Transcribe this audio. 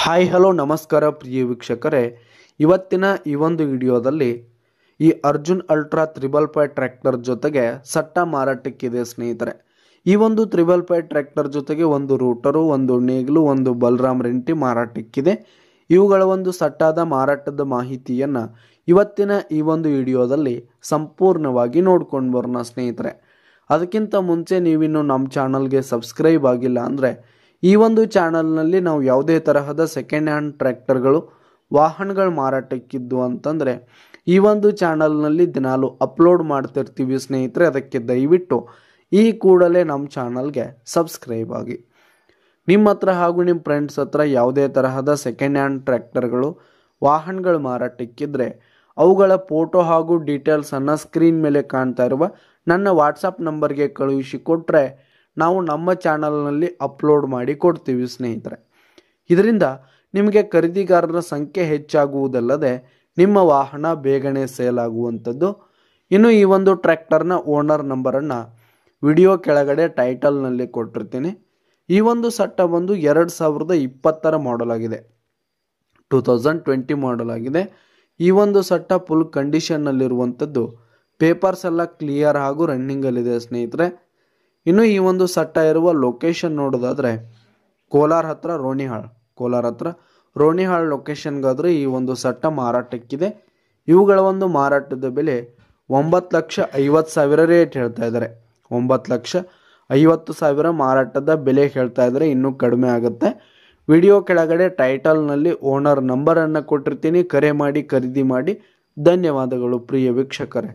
Hi hello ನಮಸ್ಕಾರ ಪ್ರಿಯ ವೀಕ್ಷಕರೇ, ಇವತ್ತಿನ ಈ ಒಂದು ವಿಡಿಯೋದಲ್ಲಿ ಈ ಅರ್ಜುನ್ ಅಲ್ಟ್ರಾ 555 ಟ್ರ್ಯಾಕ್ಟರ್ ಜೊತೆಗೆ ಸಟ್ಟ ಮಾರಾಟಕ್ಕಿದೆ ಸ್ನೇಹಿತರೆ. ಈ ಒಂದು 555 ಟ್ರ್ಯಾಕ್ಟರ್ ಜೊತೆಗೆ ಒಂದು ರೂಟರು, ಒಂದು ನೇಗಿಲು, ಒಂದು ಬಲರಾಮ್ ರೆಂಟಿ ಮಾರಾಟಕ್ಕಿದೆ. ಇವುಗಳ ಒಂದು ಸಟ್ಟಾದ ಮಾರಾಟದ ಮಾಹಿತಿಯನ್ನು ಇವತ್ತಿನ ಈ ಒಂದು ವಿಡಿಯೋದಲ್ಲಿ ಸಂಪೂರ್ಣವಾಗಿ ನೋಡ್ಕೊಂಡು ಬರೋಣ ಸ್ನೇಹಿತರೆ. ಅದಕ್ಕಿಂತ ಮುಂಚೆ ನೀವಿನ್ನು ನಮ್ಮ ಚಾನಲ್ಗೆ ಸಬ್ಸ್ಕ್ರೈಬ್ ಆಗಿಲ್ಲ ಅಂದರೆ ಈ ಒಂದು ಚಾನಲ್ನಲ್ಲಿ ನಾವು ಯಾವುದೇ ತರಹದ ಸೆಕೆಂಡ್ ಹ್ಯಾಂಡ್ ಟ್ರ್ಯಾಕ್ಟರ್ಗಳು, ವಾಹನಗಳು ಮಾರಾಟಕ್ಕಿದ್ದು ಅಂತಂದರೆ ಈ ಒಂದು ಚಾನಲ್ನಲ್ಲಿ ದಿನಾಲು ಅಪ್ಲೋಡ್ ಮಾಡ್ತಿರ್ತೀವಿ ಸ್ನೇಹಿತರೆ. ಅದಕ್ಕೆ ದಯವಿಟ್ಟು ಈ ಕೂಡಲೇ ನಮ್ಮ ಚಾನಲ್ಗೆ ಸಬ್ಸ್ಕ್ರೈಬ್ ಆಗಿ. ನಿಮ್ಮ ಹತ್ರ ಹಾಗೂ ನಿಮ್ಮ ಫ್ರೆಂಡ್ಸ್ ಹತ್ರ ಯಾವುದೇ ತರಹದ ಸೆಕೆಂಡ್ ಹ್ಯಾಂಡ್ ಟ್ರ್ಯಾಕ್ಟರ್ಗಳು, ವಾಹನಗಳು ಮಾರಾಟಕ್ಕಿದ್ರೆ ಅವುಗಳ ಫೋಟೋ ಹಾಗೂ ಡೀಟೇಲ್ಸನ್ನು ಸ್ಕ್ರೀನ್ ಮೇಲೆ ಕಾಣ್ತಾ ಇರುವ ನನ್ನ ವಾಟ್ಸಪ್ ನಂಬರ್ಗೆ ಕಳುಹಿಸಿಕೊಟ್ರೆ ನಾವು ನಮ್ಮ ಚಾನಲ್ನಲ್ಲಿ ಅಪ್ಲೋಡ್ ಮಾಡಿ ಕೊಡ್ತೀವಿ ಸ್ನೇಹಿತರೆ. ಇದರಿಂದ ನಿಮಗೆ ಖರೀದಿಗಾರರ ಸಂಖ್ಯೆ ಹೆಚ್ಚಾಗುವುದಲ್ಲದೆ ನಿಮ್ಮ ವಾಹನ ಬೇಗನೆ ಸೇಲ್ ಆಗುವಂಥದ್ದು. ಇನ್ನು ಈ ಒಂದು ಟ್ರ್ಯಾಕ್ಟರ್ನ ಓನರ್ ನಂಬರನ್ನು ವಿಡಿಯೋ ಕೆಳಗಡೆ ಟೈಟಲ್ನಲ್ಲಿ ಕೊಟ್ಟಿರ್ತೀನಿ. ಈ ಒಂದು ಸಟ್ಟ ಬಂದು 2020 ಮಾಡಲ್ ಆಗಿದೆ, 2020 ಮಾಡಲ್ ಆಗಿದೆ. ಈ ಒಂದು ಸಟ್ಟ ಫುಲ್ ಕಂಡೀಷನ್ನಲ್ಲಿರುವಂಥದ್ದು. ಪೇಪರ್ಸ್ ಎಲ್ಲ ಕ್ಲಿಯರ್ ಹಾಗೂ ರನ್ನಿಂಗಲ್ಲಿದೆ ಸ್ನೇಹಿತರೆ. ಇನ್ನು ಈ ಒಂದು ಸಟ್ಟ ಇರುವ ಲೊಕೇಶನ್ ನೋಡೋದಾದರೆ ಕೋಲಾರ ಹತ್ರ ರೋಣಿಹಾಳ್ ಲೊಕೇಶನ್ಗಾದರೆ ಈ ಒಂದು ಸಟ್ಟ ಮಾರಾಟಕ್ಕಿದೆ. ಇವುಗಳ ಒಂದು ಮಾರಾಟದ ಬೆಲೆ 9,50,000 ರೇಟ್ ಹೇಳ್ತಾ ಇದ್ದಾರೆ. 9,50,000 ಮಾರಾಟದ ಬೆಲೆ ಹೇಳ್ತಾ ಇದ್ದಾರೆ. ಇನ್ನೂ ಕಡಿಮೆ ಆಗುತ್ತೆ. ವಿಡಿಯೋ ಕೆಳಗಡೆ ಟೈಟಲ್ನಲ್ಲಿ ಓನರ್ ನಂಬರನ್ನು ಕೊಟ್ಟಿರ್ತೀನಿ. ಕರೆ ಮಾಡಿ ಖರೀದಿ ಮಾಡಿ. ಧನ್ಯವಾದಗಳು ಪ್ರಿಯ ವೀಕ್ಷಕರೇ.